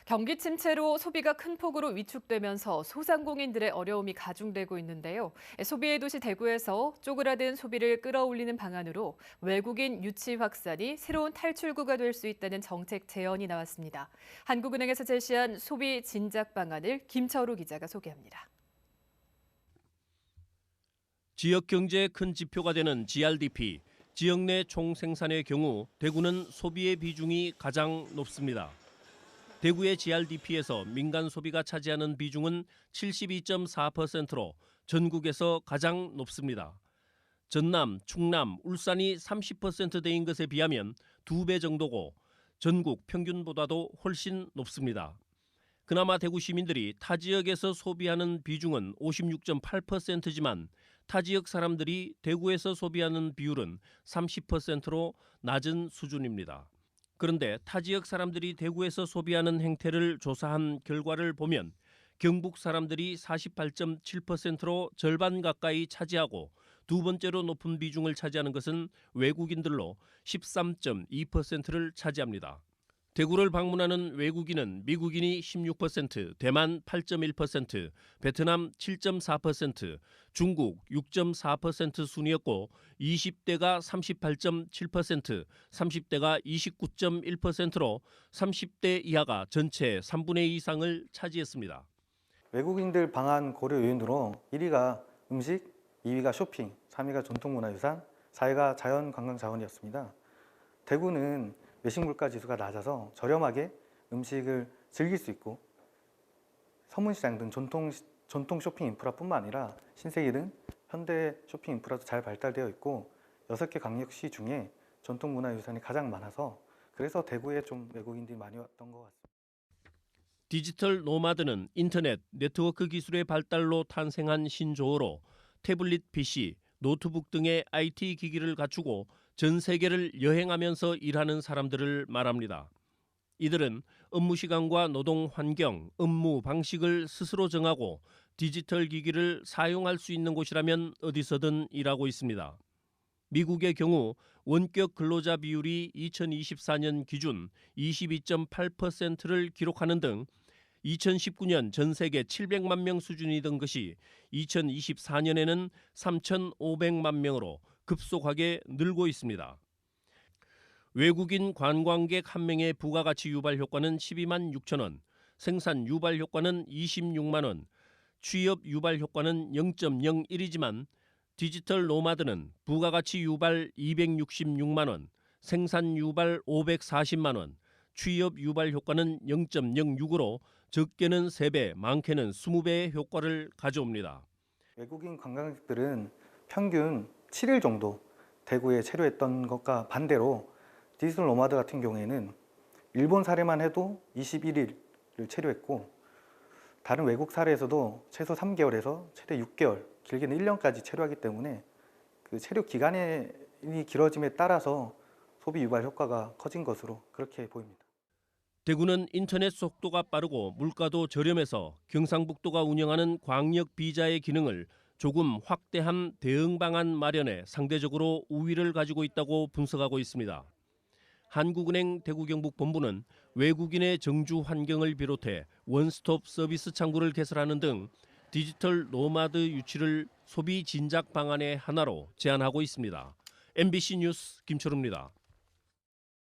경기 침체로 소비가 큰 폭으로 위축되면서 소상공인들의 어려움이 가중되고 있는데요. 소비의 도시 대구에서 쪼그라든 소비를 끌어올리는 방안으로 외국인 유치 확산이 새로운 탈출구가 될 수 있다는 정책 제언이 나왔습니다. 한국은행에서 제시한 소비 진작 방안을 김철우 기자가 소개합니다. 지역 경제의 큰 지표가 되는 GRDP, 지역 내 총생산의 경우 대구는 소비의 비중이 가장 높습니다. 대구의 GRDP에서 민간 소비가 차지하는 비중은 72.4%로 전국에서 가장 높습니다. 전남, 충남, 울산이 30%대인 것에 비하면 2배 정도고 전국 평균보다도 훨씬 높습니다. 그나마 대구 시민들이 타 지역에서 소비하는 비중은 56.8%지만 타 지역 사람들이 대구에서 소비하는 비율은 30%로 낮은 수준입니다. 그런데 타 지역 사람들이 대구에서 소비하는 행태를 조사한 결과를 보면 경북 사람들이 48.7%로 절반 가까이 차지하고 두 번째로 높은 비중을 차지하는 것은 외국인들로 13.2%를 차지합니다. 대구를 방문하는 외국인은 미국인이 16%, 대만 8.1%, 베트남 7.4%, 중국 6.4% 순이었고 20대가 38.7%, 30대가 29.1%로 30대 이하가 전체 3분의 2 이상을 차지했습니다. 외국인들 방한 고려 요인으로 1위가 음식, 2위가 쇼핑, 3위가 전통문화유산, 4위가 자연관광자원이었습니다. 대구는 외식물가 지수가 낮아서 저렴하게 음식을 즐길 수 있고 서문시장 등 전통 쇼핑 인프라뿐만 아니라 신세계 등 현대 쇼핑 인프라도 잘 발달되어 있고 6개 광역시 중에 전통문화유산이 가장 많아서 그래서 대구에 좀 외국인들이 많이 왔던 것 같습니다. 디지털 노마드는 인터넷, 네트워크 기술의 발달로 탄생한 신조어로 태블릿 PC, 노트북 등의 IT 기기를 갖추고 전 세계를 여행하면서 일하는 사람들을 말합니다. 이들은 업무 시간과 노동 환경, 업무 방식을 스스로 정하고 디지털 기기를 사용할 수 있는 곳이라면 어디서든 일하고 있습니다. 미국의 경우 원격 근로자 비율이 2024년 기준 22.8%를 기록하는 등 2019년 전 세계 700만 명 수준이던 것이 2024년에는 3,500만 명으로 급속하게 늘고 있습니다. 외국인 관광객 한 명의 부가가치 유발 효과는 12만 6천 원, 생산 유발 효과는 26만 원, 취업 유발 효과는 0.01이지만 디지털 노마드는 부가가치 유발 266만 원, 생산 유발 540만 원, 취업 유발 효과는 0.06으로 적게는 3배, 많게는 20배의 효과를 가져옵니다. 외국인 관광객들은 평균 7일 정도 대구에 체류했던 것과 반대로 디지털 노마드 같은 경우에는 일본 사례만 해도 21일을 체류했고 다른 외국 사례에서도 최소 3개월에서 최대 6개월, 길게는 1년까지 체류하기 때문에 그 체류 기간이 길어짐에 따라서 소비 유발 효과가 커진 것으로 그렇게 보입니다. 대구는 인터넷 속도가 빠르고 물가도 저렴해서 경상북도가 운영하는 광역 비자의 기능을 조금 확대한 대응 방안 마련에 상대적으로 우위를 가지고 있다고 분석하고 있습니다. 한국은행 대구경북본부는 외국인의 정주 환경을 비롯해 원스톱 서비스 창구를 개설하는 등 디지털 노마드 유치를 소비 진작 방안의 하나로 제안하고 있습니다. MBC 뉴스 김철우입니다.